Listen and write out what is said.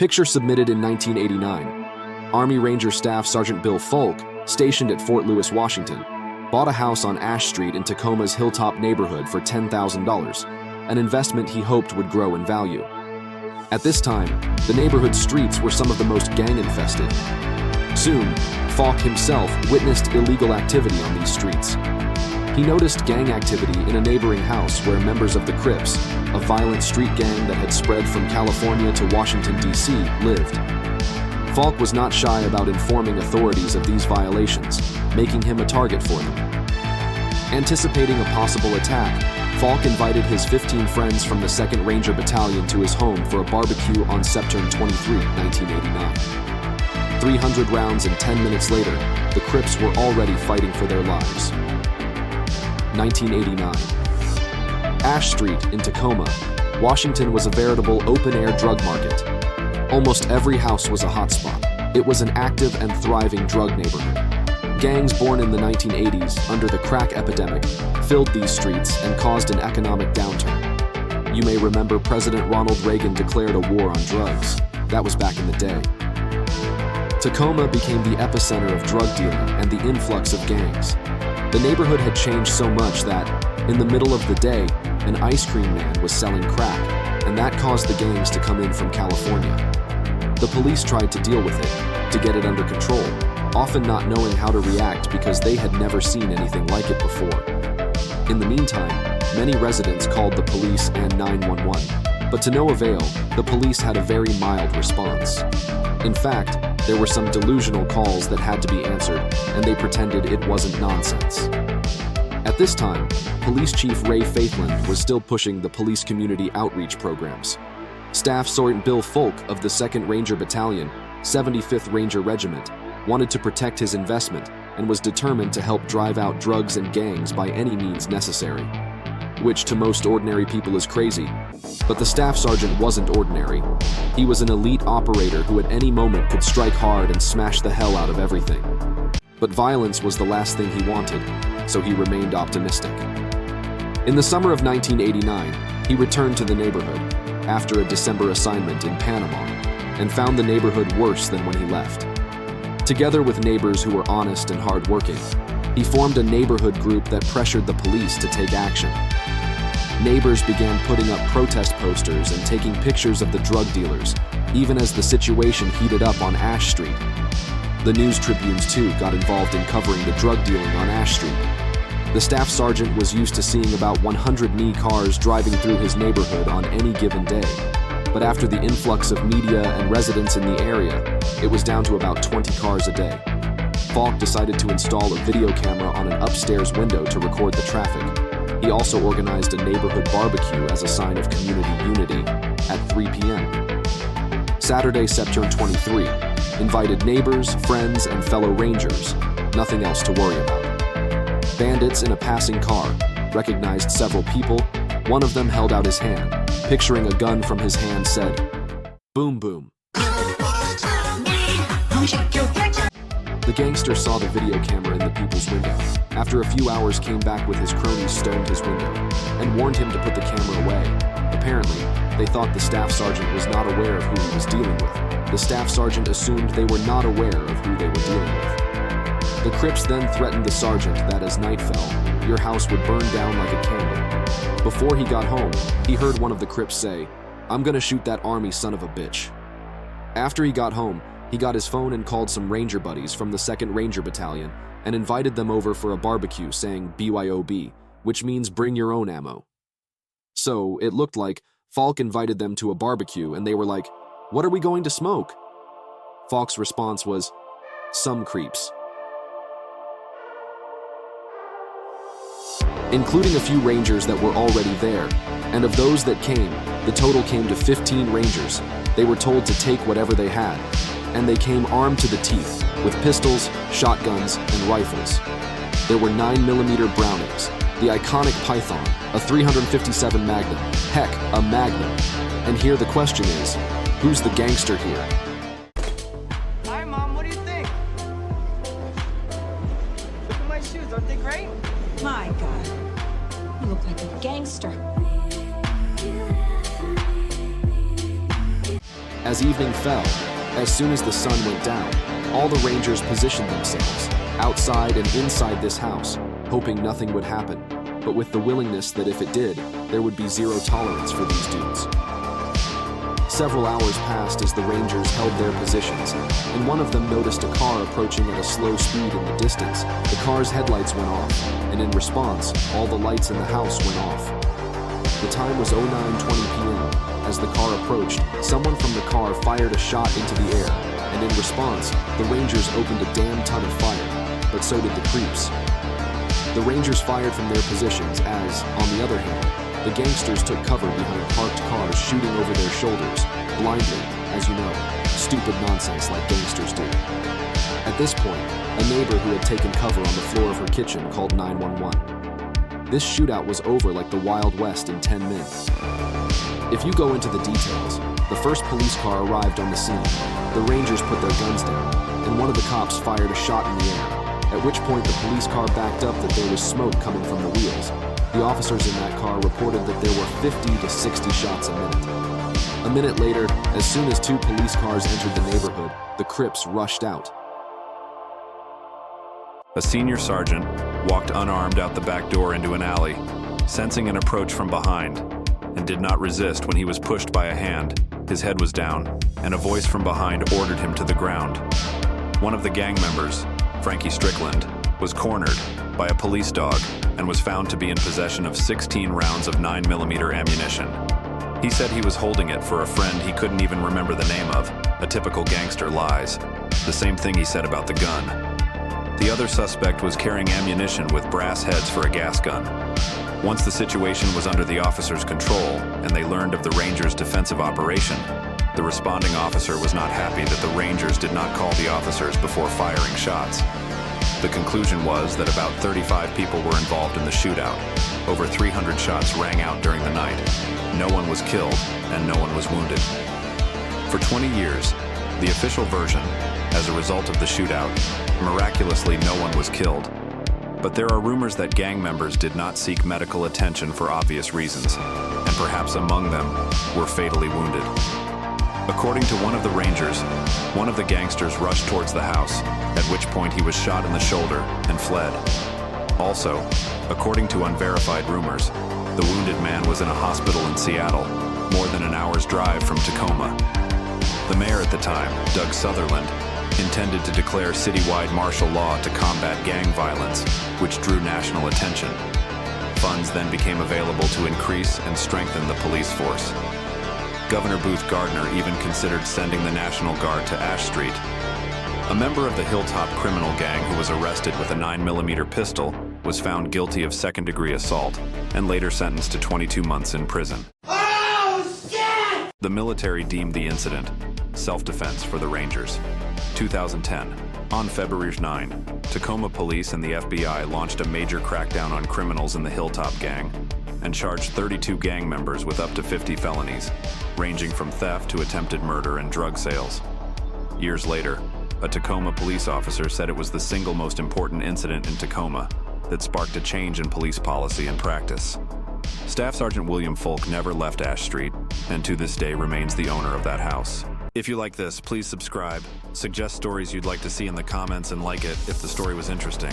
Picture submitted in 1989. Army Ranger Staff Sgt. Bill Foulk, stationed at Fort Lewis, Washington, bought a house on Ash Street in Tacoma's Hilltop neighborhood for $10,000, an investment he hoped would grow in value. At this time, the neighborhood's streets were some of the most gang-infested. Soon, Faulk himself witnessed illegal activity on these streets. He noticed gang activity in a neighboring house where members of the Crips, a violent street gang that had spread from California to Washington, D.C., lived. Faulk was not shy about informing authorities of these violations, making him a target for them. Anticipating a possible attack, Faulk invited his 15 friends from the 2nd Ranger Battalion to his home for a barbecue on Sept 23, 1989. 300 rounds and 10 minutes later, the Crips were already fighting for their lives. 1989. Ash Street in Tacoma, Washington was a veritable open-air drug market. Almost every house was a hotspot. It was an active and thriving drug neighborhood. Gangs born in the 1980s under the crack epidemic filled these streets and caused an economic downturn. You may remember President Ronald Reagan declared a war on drugs. That was back in the day. Tacoma became the epicenter of drug dealing and the influx of gangs. The neighborhood had changed so much that, in the middle of the day, an ice cream man was selling crack, and that caused the gangs to come in from California. The police tried to deal with it, to get it under control, often not knowing how to react because they had never seen anything like it before. In the meantime, many residents called the police and 911, but to no avail, the police had a very mild response. In fact, there were some delusional calls that had to be answered, and they pretended it wasn't nonsense. At this time, Police Chief Ray Faithland was still pushing the police community outreach programs. Staff Sgt. Bill Foulk of the 2nd Ranger Battalion, 75th Ranger Regiment, wanted to protect his investment and was determined to help drive out drugs and gangs by any means necessary. Which to most ordinary people is crazy, but the staff sergeant wasn't ordinary. He was an elite operator who at any moment could strike hard and smash the hell out of everything. But violence was the last thing he wanted, so he remained optimistic. In the summer of 1989, he returned to the neighborhood after a December assignment in Panama and found the neighborhood worse than when he left. Together with neighbors who were honest and hardworking, he formed a neighborhood group that pressured the police to take action. Neighbors began putting up protest posters and taking pictures of the drug dealers, even as the situation heated up on Ash Street. The News Tribunes, too, got involved in covering the drug dealing on Ash Street. The staff sergeant was used to seeing about 100 knee cars driving through his neighborhood on any given day. But after the influx of media and residents in the area, it was down to about 20 cars a day. Faulk decided to install a video camera on an upstairs window to record the traffic. He also organized a neighborhood barbecue as a sign of community unity at 3 p.m. Saturday, Sept 23, invited neighbors, friends, and fellow Rangers. Nothing else to worry about. Bandits in a passing car recognized several people. One of them held out his hand. Picturing a gun from his hand said, "Boom, boom." The gangster saw the video camera in the people's window. After a few hours, came back with his cronies, stoned his window, and warned him to put the camera away. Apparently, they thought the staff sergeant was not aware of who he was dealing with. The staff sergeant assumed they were not aware of who they were dealing with. The Crips then threatened the sergeant that as night fell, your house would burn down like a candle. Before he got home, he heard one of the Crips say, "I'm gonna shoot that army son of a bitch." After he got home, he got his phone and called some Ranger buddies from the 2nd Ranger Battalion and invited them over for a barbecue saying BYOB, which means bring your own ammo. So it looked like Faulk invited them to a barbecue and they were like, "What are we going to smoke?" Faulk's response was, "Some creeps." Including a few Rangers that were already there, and of those that came, the total came to 15 Rangers. They were told to take whatever they had, and they came armed to the teeth, with pistols, shotguns, and rifles. There were 9mm Brownings, the iconic Python, a 357 Magnum, heck, a Magnum. And here the question is, who's the gangster here? Hi, Mom, what do you think? Look at my shoes, aren't they great? My God, you look like a gangster. As evening fell, as soon as the sun went down, all the Rangers positioned themselves outside and inside this house, hoping nothing would happen, but with the willingness that if it did, there would be zero tolerance for these dudes. Several hours passed as the Rangers held their positions, and one of them noticed a car approaching at a slow speed in the distance. The car's headlights went off, and in response, all the lights in the house went off. The time was 09:20 p.m. As the car approached, someone from the car fired a shot into the air, and in response, the Rangers opened a damn ton of fire, but so did the Crips. The Rangers fired from their positions as, on the other hand, the gangsters took cover behind parked cars shooting over their shoulders, blindly, as you know, stupid nonsense like gangsters do. At this point, a neighbor who had taken cover on the floor of her kitchen called 911. This shootout was over like the Wild West in 10 minutes. If you go into the details, the first police car arrived on the scene, the Rangers put their guns down, and one of the cops fired a shot in the air, at which point the police car backed up that there was smoke coming from the wheels. The officers in that car reported that there were 50 to 60 shots a minute. A minute later, as soon as 2 police cars entered the neighborhood, the Crips rushed out. A senior sergeant walked unarmed out the back door into an alley, sensing an approach from behind, and did not resist when he was pushed by a hand. His head was down, and a voice from behind ordered him to the ground. One of the gang members, Frankie Strickland, was cornered by a police dog and was found to be in possession of 16 rounds of 9mm ammunition. He said he was holding it for a friend he couldn't even remember the name of. A typical gangster lies. The same thing he said about the gun. The other suspect was carrying ammunition with brass heads for a gas gun. Once the situation was under the officers' control and they learned of the Rangers' defensive operation, the responding officer was not happy that the Rangers did not call the officers before firing shots. The conclusion was that about 35 people were involved in the shootout. Over 300 shots rang out during the night. No one was killed and no one was wounded. For 20 years, the official version, as a result of the shootout, miraculously no one was killed. But there are rumors that gang members did not seek medical attention for obvious reasons, and perhaps among them were fatally wounded. According to one of the Rangers, one of the gangsters rushed towards the house, at which point he was shot in the shoulder and fled. Also, according to unverified rumors, the wounded man was in a hospital in Seattle, more than an hour's drive from Tacoma. The mayor at the time, Doug Sutherland, intended to declare citywide martial law to combat gang violence, which drew national attention. Funds then became available to increase and strengthen the police force. Governor Booth Gardner even considered sending the National Guard to Ash Street. A member of the Hilltop criminal gang who was arrested with a 9mm pistol was found guilty of second-degree assault and later sentenced to 22 months in prison. Oh, shit! The military deemed the incident self-defense for the Rangers. 2010. On February 9, Tacoma police and the FBI launched a major crackdown on criminals in the Hilltop gang and charged 32 gang members with up to 50 felonies, ranging from theft to attempted murder and drug sales. Years later, a Tacoma police officer said it was the single most important incident in Tacoma that sparked a change in police policy and practice. Staff Sergeant William Foulk never left Ash Street, and to this day remains the owner of that house. If you like this, please subscribe, suggest stories you'd like to see in the comments, and like it if the story was interesting.